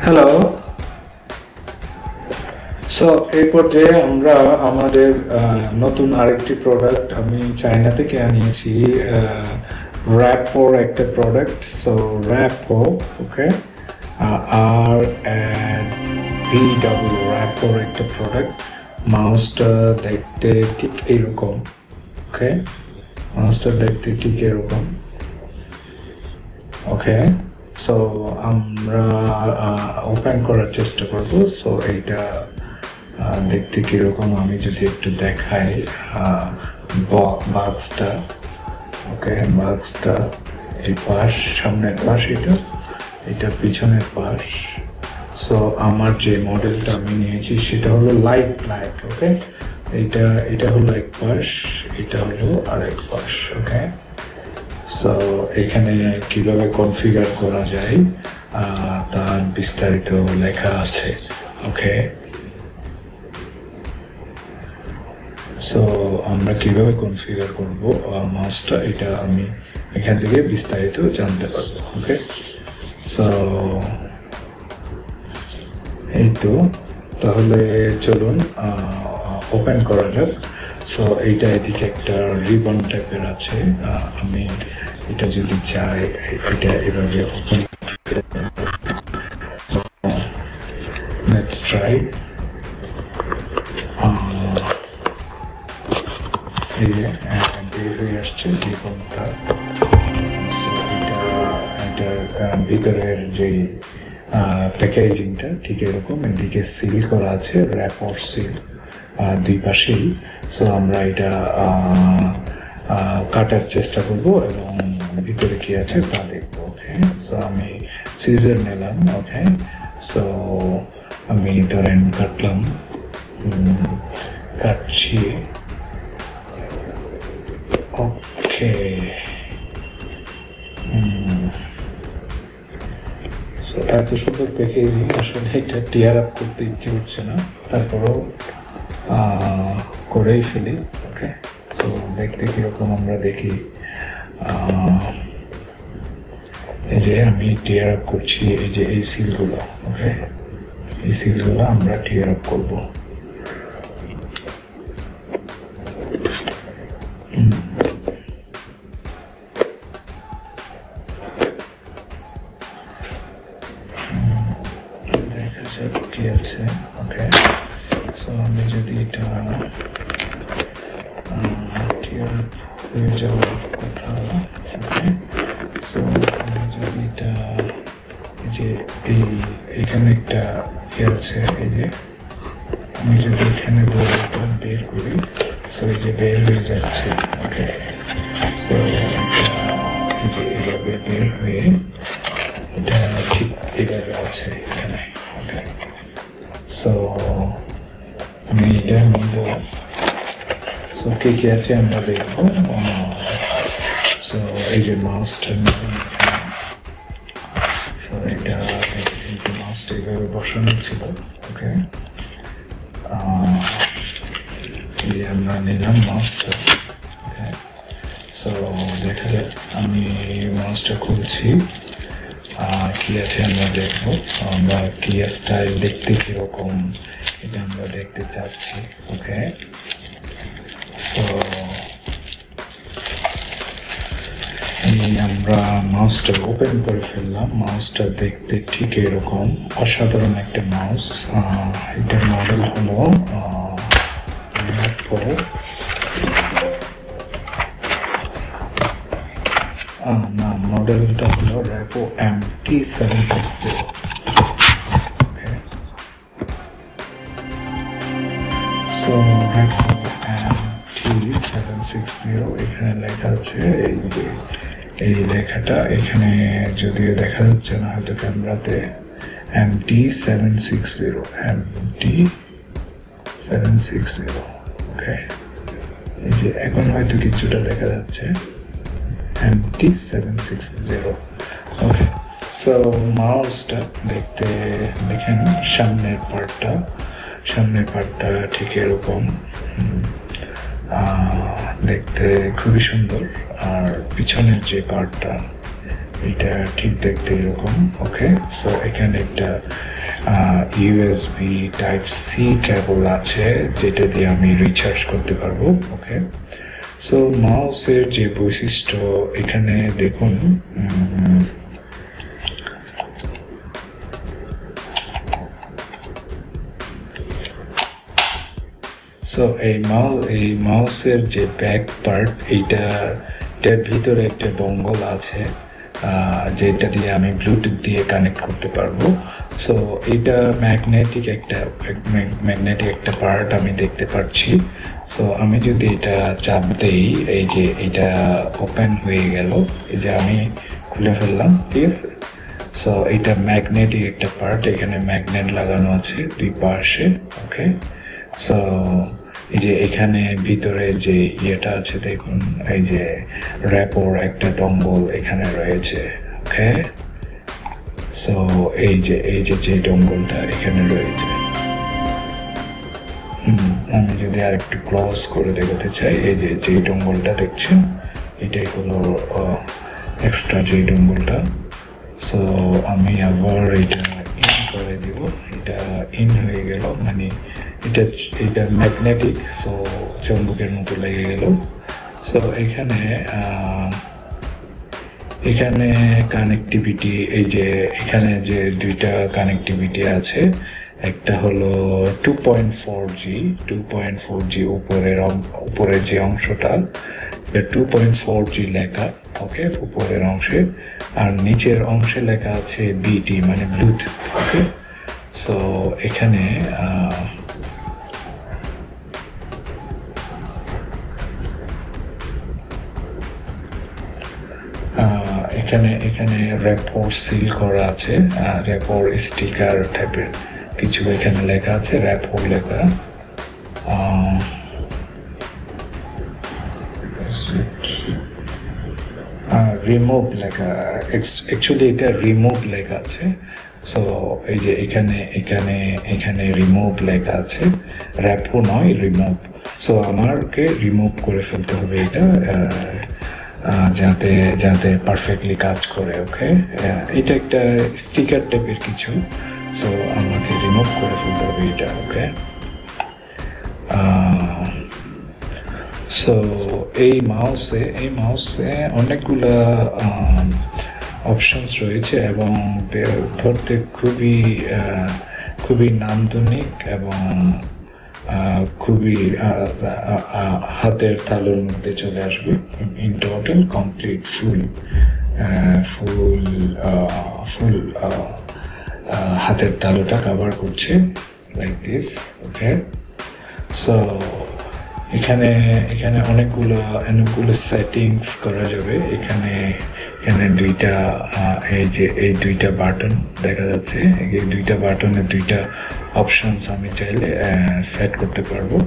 Hello. So এই পর্যায়ে আমরা আমাদের নতুন আরেকটি প্রোডাক্ট আমি চায়না থেকে আনিয়েছি, র্যাপোর একটা প্রোডাক্ট। সো র্যাপো, ওকে, আর ভিডব্লিউ র্যাপোর একটা প্রোডাক্ট। মাউসটা দেখতে ঠিক এইরকম, ওকে, মাউসটা দেখতে ঠিক এরকম, ওকে। সো আমরা ওপেন করার চেষ্টা করব। সো এইটা দেখতে কিরকম আমি যদি একটু দেখাই, বাক্সটা, ওকে, বাক্সটা এই পাশ, সামনের পাশ, এটা পিছনের পাশ। সো আমার যে মডেলটা আমি নিয়েছি সেটা হলো লাইট ব্ল্যাক, ওকে। এটা হলো এক পাশ, এটা হলো আরেক পাশ, ওকে। সো এখানে কিভাবে কনফিগার করা যায় তার বিস্তারিত লেখা আছে, ওকে। সো আমরা কিভাবে কনফিগার করব মাউসটা, এটা আমি এখান থেকে বিস্তারিত জানতে পারবো, ওকে। সো এই তো, তাহলে চলুন ওপেন করা যাক। সো এইটা এদিকে একটা রিবন টাইপের আছে, আমি এটা যদি চাই এটা এভাবে ওপেন, লেটস ট্রাই। এই যে বের হয়ে আসছে রিবনটা। সো এটার ভিতরের যে প্যাকেজিংটা ঠিক এরকম, এদিকে সিল করা আছে, র্যাপর সিল দুই পাশেই। সো আমরা এটা কাটার চেষ্টা করব এবং ভিতরে কি আছে তা দেখবো, ওকে। সো আমি সিজার নিলাম, ওকে। সো আমি ধরেন কাটলাম, কাটছি, ওকে। সো এত সুন্দর প্যাকেজিং, আসলে এটা টিয়ার আপ করতে ইচ্ছে হচ্ছে না, তারপরেও করেই ফেলি, ওকে। সো দেখতে কিরকম আমরা দেখি, এই যে আমি টিয়ার আপ করছি, এই যে এই সিলগুলো, ওকে, এই সিলগুলো আমরা টিয়ার আপ করবো। দেখা যাক কি আছে, ওকে। সো আমি যদি এটা টিয়ার আপ হয়ে যাওয়ার কথা, ওকে। সো আমি যদি এটা, এই যে এইখানে একটা আছে, এই যে আমি যদি এখানে দৌড়টা বের করি, সো এই যে বের হয়ে যাচ্ছে, ওকে। সো এই যে এইভাবে বের হয়ে এটা ঠিক এইভাবে আছে এখানে, ওকে। সো আমি এটা নিব। সো কি কি আছে আমরা দেখবো। সো এই যে মাউসটা নিব, সো এটা মাউসটা এইভাবে বসানো ছিল, ওকে। এই আমরা নিলাম মাউসটা, ওকে। সো দেখা যাক, আমি মাউসটা খুলছি, কি আছে আমরা দেখবো, বা কি স্টাইল দেখতে কিরকম এটা আমরা দেখতে চাচ্ছি, ওকে। সো আমরা মাউসটা ওপেন করে ফেললাম। মাউসটা দেখতে ঠিক এরকম, অসাধারণ একটা মাউস। এটার মডেল হলো র্যাপো, না, মডেলটা হলো র্যাপো MT760, ওকে। সো র্যাপো MT760 এখানে লেখা আছে, এই যে এই লেখাটা এখানে যদিও দেখা যাচ্ছে না হয়তো ক্যামেরাতে, MT760, MT760, ওকে। এই যে এখন হয়তো কিছুটা দেখা যাচ্ছে, MT760, ওকে। সো মাউসটা দেখতে দেখেন, সামনের পার্টটা ঠিক এরকম, দেখতে খুবই সুন্দর। আর পিছনের যে পার্টটা, এটা ঠিক দেখতে এরকম, ওকে। সো এখানে একটা ইউএসবি টাইপ সি কেবল আছে, যেটা দিয়ে আমি রিচার্জ করতে পারবো। ওকে, সো মাউসের যে বৈশিষ্ট্য এখানে দেখুন, সো এই মাউসের যে ব্যাক পার্ট, এটার ভিতরে একটা ডঙ্গল আছে, যেটা দিয়ে আমি ব্লুটুথ দিয়ে কানেক্ট করতে পারবো। সো এটা ম্যাগনেটিক একটা পার্ট আমি দেখতে পাচ্ছি। সো আমি যদি এটা চাপ দেই, এই যে এটা ওপেন হয়ে গেল, এই যে আমি খুলে ফেললাম, ঠিক আছে। সো এটা ম্যাগনেটিক একটা পার্ট, এখানে ম্যাগনেট লাগানো আছে দুই পাশে। ওকে, সো এই যে এখানে ভিতরে যে ইয়েটা আছে দেখুন, এই যে র্যাপোর একটা ডঙ্গল এখানে রয়েছে। ওকে, সো এই যে ডঙ্গলটা এখানে রয়েছে। আমি যদি আর একটু ক্লোজ করে দেখাতে চাই, এই যে ডঙ্গলটা দেখছেন, এটাই হলো এক্সট্রা যে ডঙ্গলটা। সো আমি আবার এটা ইন করে দিব, এটা ইন হয়ে গেল, মানে এটা ম্যাগনেটিক, সো চুম্বকের মতো লেগে গেল। সো এখানে কানেক্টিভিটি, এই যে এখানে যে দুইটা কানেক্টিভিটি আছে, একটা হলো 2.4G উপরের যে অংশটা, 2.4G লেখা। ওকে, উপরের অংশে, আর নিচের অংশে লেখা আছে বিটি, মানে ব্লুটুথ। ওকে, সো এখানে এখানে র্যাপোর সিল করা আছে, র্যাপোর স্টিকার টাইপের কিছু এখানে লেখা আছে, র্যাপোর লেখা। রিমুভ লেখা, অ্যাকচুয়ালি এটা রিমুভ লেখা আছে। সো এই যে এখানে রিমুভ লেখা আছে, র্যাপো নয়, রিমুভ। সো আমাকে রিমুভ করে ফেলতে হবে এটা, যাতে পারফেক্টলি কাজ করে। ওকে, এটা একটা স্টিকার টাইপের কিছু, সো আমাকে রিমুভ করে ফেলতে হবে এটা। ওকে, সো এই মাউসে অনেকগুলো অপশনস রয়েছে, এবং ধরতে খুবই নান্দনিক এবং খুবই হাতের তালুর মধ্যে চলে আসবে। ইন টোটাল কমপ্লিট ফুল হাতের তালুটা কভার করছে, লাইক দিস। ওকে, সো এখানে অনেকগুলো সেটিংস করা যাবে। এখানে এই দুইটা বাটন দেখা যাচ্ছে, এই দুইটা বাটনের দুইটা অপশনস আমি চাইলে সেট করতে পারবো।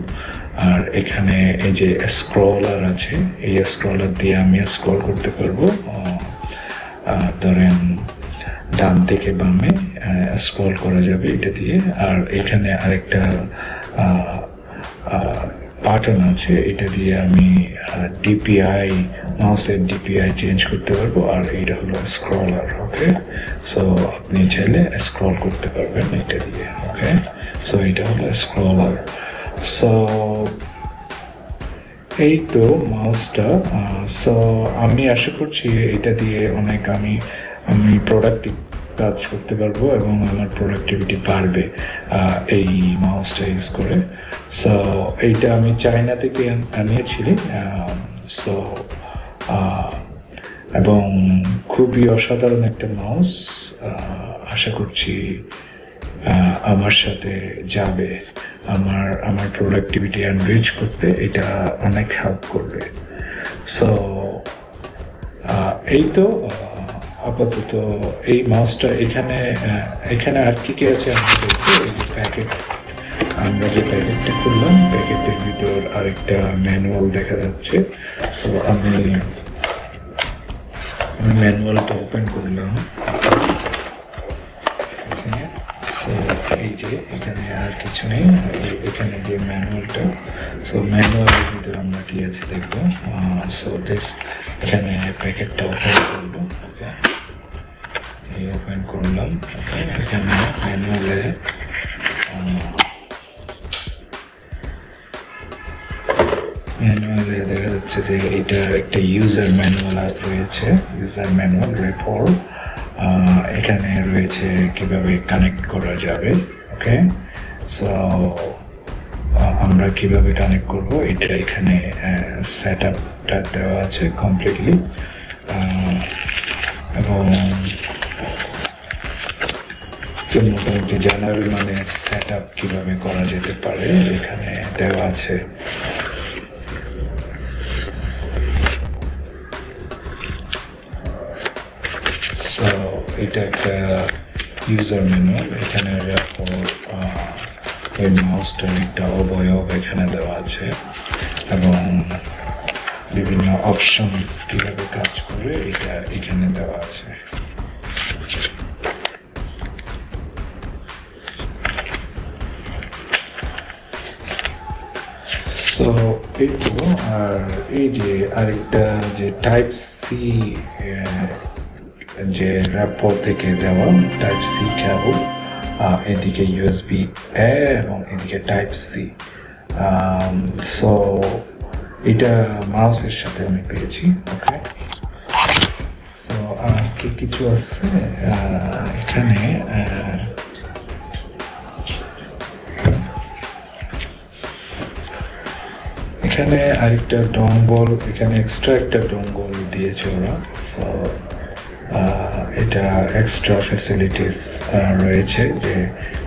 আর এখানে এই যে স্ক্রলার আছে, এই স্ক্রলার দিয়ে আমি স্ক্রল করতে পারবো, ধরেন ডান থেকে বামে স্ক্রল করা যাবে এটা দিয়ে। আর এখানে আরেকটা বাটন আছে, এটা দিয়ে আমি ডিপিআই, মাউসের ডিপিআই চেঞ্জ করতে পারবো, আর এটা হলো স্ক্রলার। ওকে, সো আপনি চাইলে স্ক্রল করতে পারবেন এটা দিয়ে। ওকে, সো এটা হলো স্ক্রলার। সো এই তো মাউসটা। সো আমি আশা করছি এটা দিয়ে অনেক আমি প্রোডাক্টিভ কাজ করতে পারবো, এবং আমার প্রোডাক্টিভিটি বাড়বে এই মাউসটা ইউজ করে। সো এইটা আমি চায়না থেকে আনিয়েছিলি। সো এবং খুবই অসাধারণ একটা মাউস, আশা করছি আমার সাথে যাবে, আমার প্রোডাক্টিভিটি এনরিচ করতে এটা অনেক হেল্প করবে। সো এই তো আপাতত এই মাউসটা। এখানে আর কি আছে আমরা দেখবো। এই যে প্যাকেট, আমরা যে প্যাকেটটা খুললাম, প্যাকেটের ভিতর আরেকটা ম্যানুয়াল দেখা যাচ্ছে। সো আমি ম্যানুয়ালটা ওপেন করলাম। সো এই যে এখানে আর কিছু নেই, এখানে যে ম্যানুয়ালটা। সো ম্যানুয়ালের ভিতর আমরা কি আছে দেখবো। সো এখানে প্যাকেটটা ওপেন করবো। এই ওপেন করলাম। ওকে, এখানে ম্যানুয়ালে দেখা যাচ্ছে যে এটার একটা ইউজার ম্যানুয়াল রয়েছে, ইউজার ম্যানুয়াল রেপোর। এখানে রয়েছে কিভাবে কানেক্ট করা যাবে। ওকে, সো আমরা কিভাবে কানেক্ট করব এটা এখানে সেট আপটা দেওয়া আছে কমপ্লিটলি, এবং মোটামুটি জেনারেল মানে সেট আপ কীভাবে করা যেতে পারে এখানে দেওয়া আছে। সো এটা একটা ইউজার ম্যানুয়াল। এখানে ওই মাউসটার একটা অবয়ব এখানে দেওয়া আছে এবং বিভিন্ন অপশনস কীভাবে কাজ করে এটা এখানে দেওয়া আছে। সো এইগুলো, আর এই যে আরেকটা যে টাইপ সি, যে র্যাপো থেকে দেওয়া টাইপ সি কেবল, এদিকে ইউএসবি এ এবং এদিকে টাইপ সি। সো এটা মাউসের সাথে আমি পেয়েছি। ওকে, সো আর কি কিছু আছে এখানে, এখানে আরেকটা ডঙ্গল, এখানে এক্সট্রা একটা ডঙ্গল দিয়েছে ওরা। সো এটা এক্সট্রা ফ্যাসিলিটিস রয়েছে যে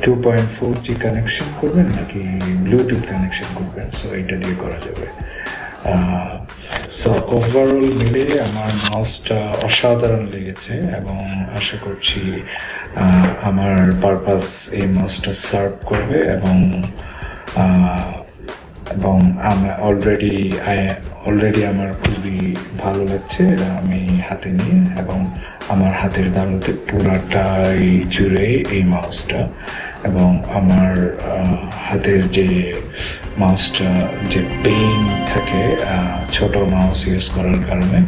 2.4G কানেকশন করবেন নাকি ব্লুটুথ কানেকশন করবেন, সো এটা দিয়ে করা যাবে। সো ওভারঅল মিলে আমার মাউসটা অসাধারণ লেগেছে এবং আশা করছি আমার পারপাস এই মাউসটা সার্ভ করবে, এবং আমার অলরেডি আমার খুবই ভালো লাগছে আমি হাতে নিয়ে, এবং আমার হাতের দাঁড়াতে পুরাটাই জুড়ে এই মাউসটা, এবং আমার হাতের যে মাউসটা যে পেইন থাকে ছোট মাউস ইউজ করার কারণে,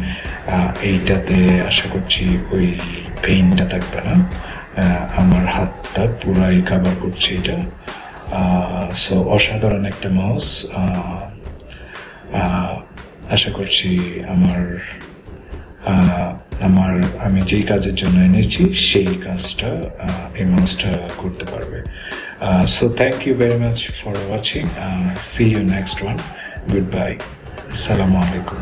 এইটাতে আশা করছি ওই পেইনটা থাকবে না। আমার হাতটা পুরাই কভার করছে এটা। সো অসাধারণ একটা মাউস। আশা করছি আমি যেই কাজের জন্য এনেছি সেই কাজটা এই মাউসটা করতে পারবে। So thank you very much for watching. See you next one. Good bye. আসসালামু আলাইকুম।